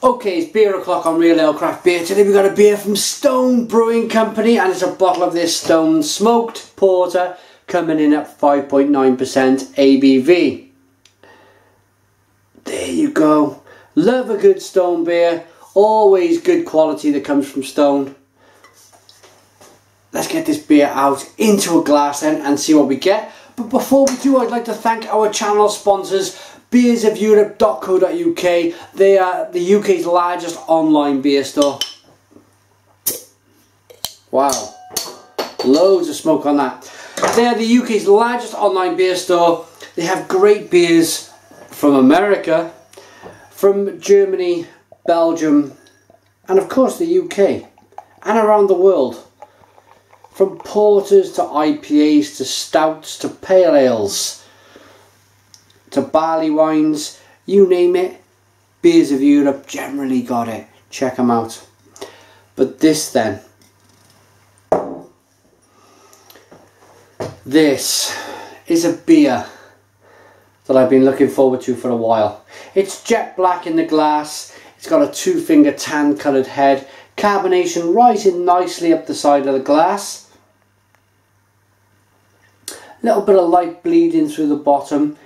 Okay, it's beer o'clock on Real Ale Craft Beer. Today we've got a beer from Stone Brewing Company, and it's a bottle of this Stone Smoked Porter coming in at 5.9% ABV. There you go. Love a good Stone beer. Always good quality that comes from Stone. Let's get this beer out into a glass then and see what we get. But before we do, I'd like to thank our channel sponsors, beersofeurope.co.uk. They are the UK's largest online beer store. Wow, loads of smoke on that. They are the UK's largest online beer store. They have great beers from America, from Germany, Belgium, and of course the UK, and around the world. From porters to IPAs to stouts to pale ales to barley wines, you name it, Beers of Europe generally got it. Check them out. But this then, this is a beer that I've been looking forward to for a while. It's jet black in the glass, it's got a 2-finger tan coloured head, carbonation rising nicely up the side of the glass, a little bit of light bleeding through the bottom,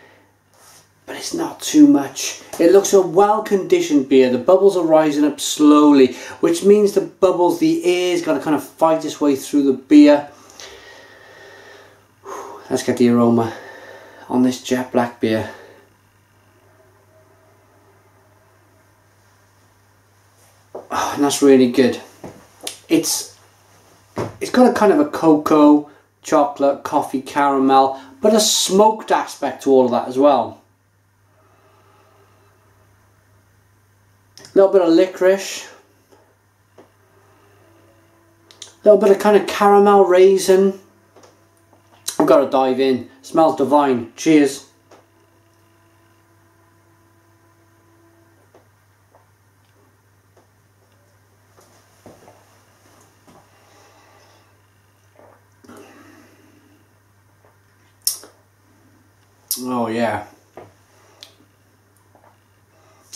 but it's not too much. It looks a well-conditioned beer. The bubbles are rising up slowly, which means the air's got to kind of fight its way through the beer. Let's get the aroma on this jet black beer. Oh, and that's really good. It's got a kind of a cocoa, chocolate, coffee, caramel, but a smoked aspect to all of that as well. A little bit of licorice, a little bit of kind of caramel raisin. I've got to dive in. Smells divine. Cheers. Oh yeah.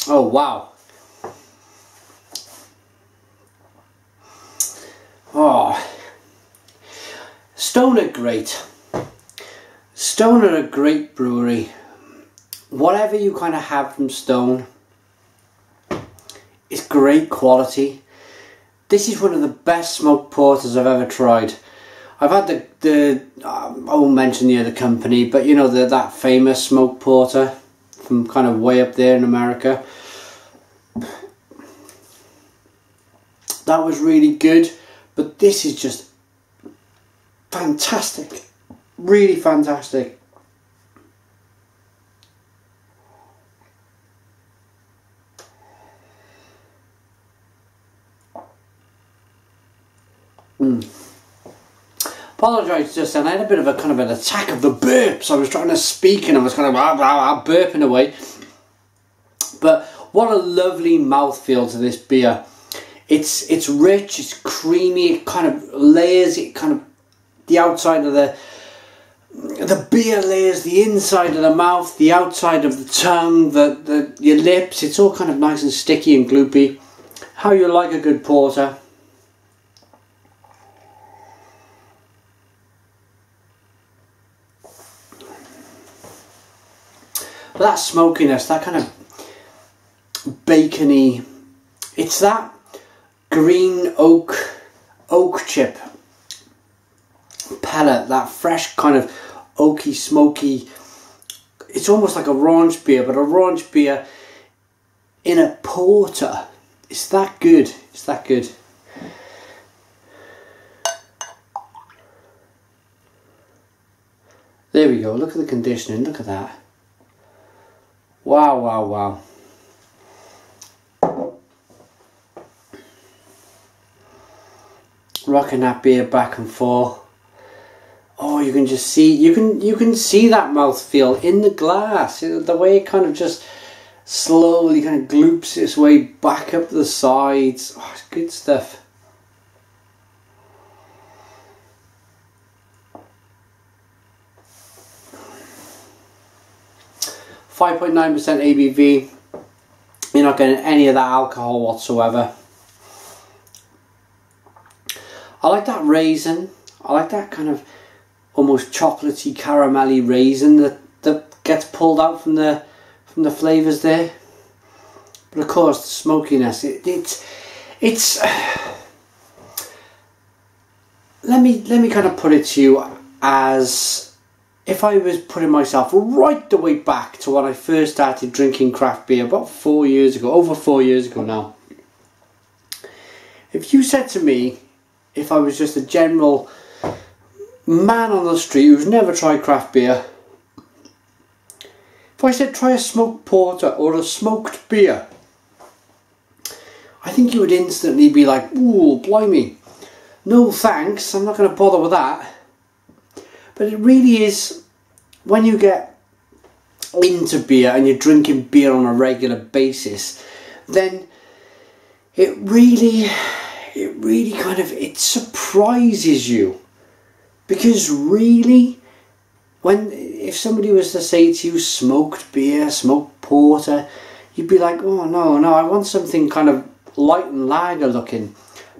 Oh wow. Oh, Stone are great. Stone are a great brewery. Whatever you kind of have from Stone is great quality. This is one of the best smoked porters I've ever tried. I've had I won't mention the other company, but you know, that famous smoked porter from kind of way up there in America. That was really good. But this is just fantastic, really fantastic. Apologise just then, I had a bit of a kind of an attack of the burps. I was trying to speak and I was kind of burping away. But what a lovely mouthfeel to this beer. It's rich, it's creamy, it kind of layers, it kind of, the outside of the beer layers the inside of the mouth, the outside of the tongue, your lips. It's all kind of nice and sticky and gloopy. How you like a good porter. But that smokiness, that kind of bacony, it's that green oak chip palate, that fresh kind of oaky, smoky. It's almost like a ranch beer, but a ranch beer in a porter. It's that good. It's that good. There we go. Look at the conditioning. Look at that. Wow, wow, wow. Rocking that beer back and forth. Oh, you can just see, you can see that mouthfeel in the glass. The way it kind of just slowly kind of gloops its way back up the sides. Oh, it's good stuff. 5.9% ABV. You're not getting any of that alcohol whatsoever. I like that raisin. I like that kind of almost chocolatey, caramelly raisin that gets pulled out from the flavours there. But of course, the smokiness. It's. Let me kind of put it to you as if I was putting myself right the way back to when I first started drinking craft beer about 4 years ago, over 4 years ago now. If you said to me, if I was just a general man on the street who's never tried craft beer, if I said try a smoked porter or a smoked beer, I think you would instantly be like, ooh, blimey, no thanks, I'm not going to bother with that. But it really is, when you get into beer and you're drinking beer on a regular basis, then it really kind of, it surprises you. Because really, if somebody was to say to you smoked beer, smoked porter, you'd be like, oh no, I want something kind of light and lager looking.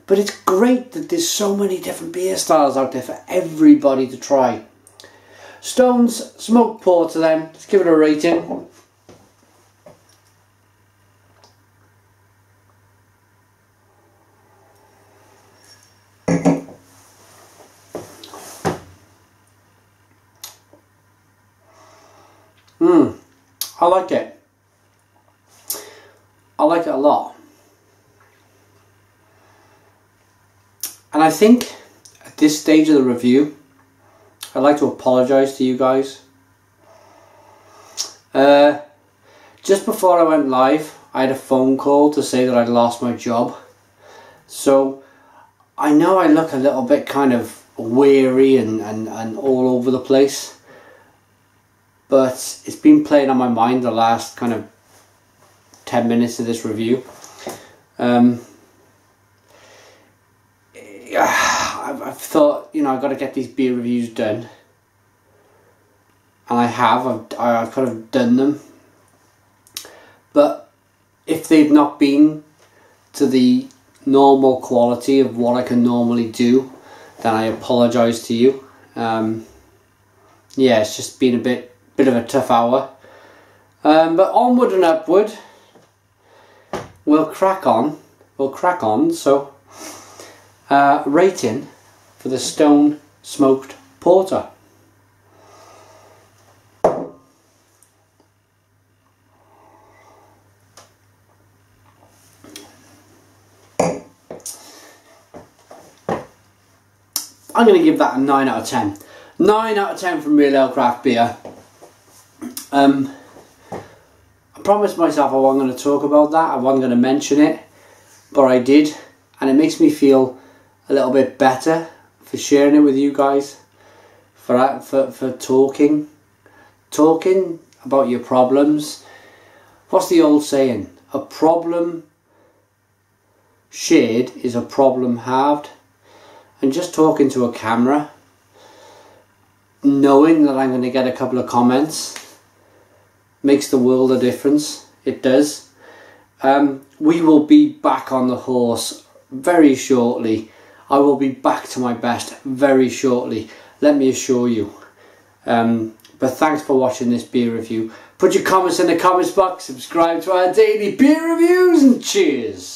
But it's great that there's so many different beer styles out there for everybody to try. Stone's smoked porter then, let's give it a rating. I like it. I like it a lot. And I think at this stage of the review, I'd like to apologise to you guys. Just before I went live, I had a phone call to say that I'd lost my job. So I know I look a little bit kind of weary and all over the place. But it's been playing on my mind the last kind of 10 minutes of this review. I've thought, you know, I've got to get these beer reviews done. And I have. I've kind of done them. But if they've not been to the normal quality of what I can normally do, then I apologise to you. Yeah, it's just been a bit of a tough hour. But onward and upward. We'll crack on. So, rating for the Stone Smoked Porter. I'm going to give that a 9 out of 10. 9 out of 10 from Real Ale Craft Beer. I promised myself I wasn't going to talk about that, I wasn't going to mention it, but I did, and it makes me feel a little bit better for sharing it with you guys, for talking about your problems. What's the old saying? A problem shared is a problem halved. And just talking to a camera, knowing that I'm going to get a couple of comments, makes the world a difference. It does. We will be back on the horse very shortly. I will be back to my best very shortly, let me assure you. But thanks for watching this beer review. Put your comments in the comments box, subscribe to our daily beer reviews, and cheers.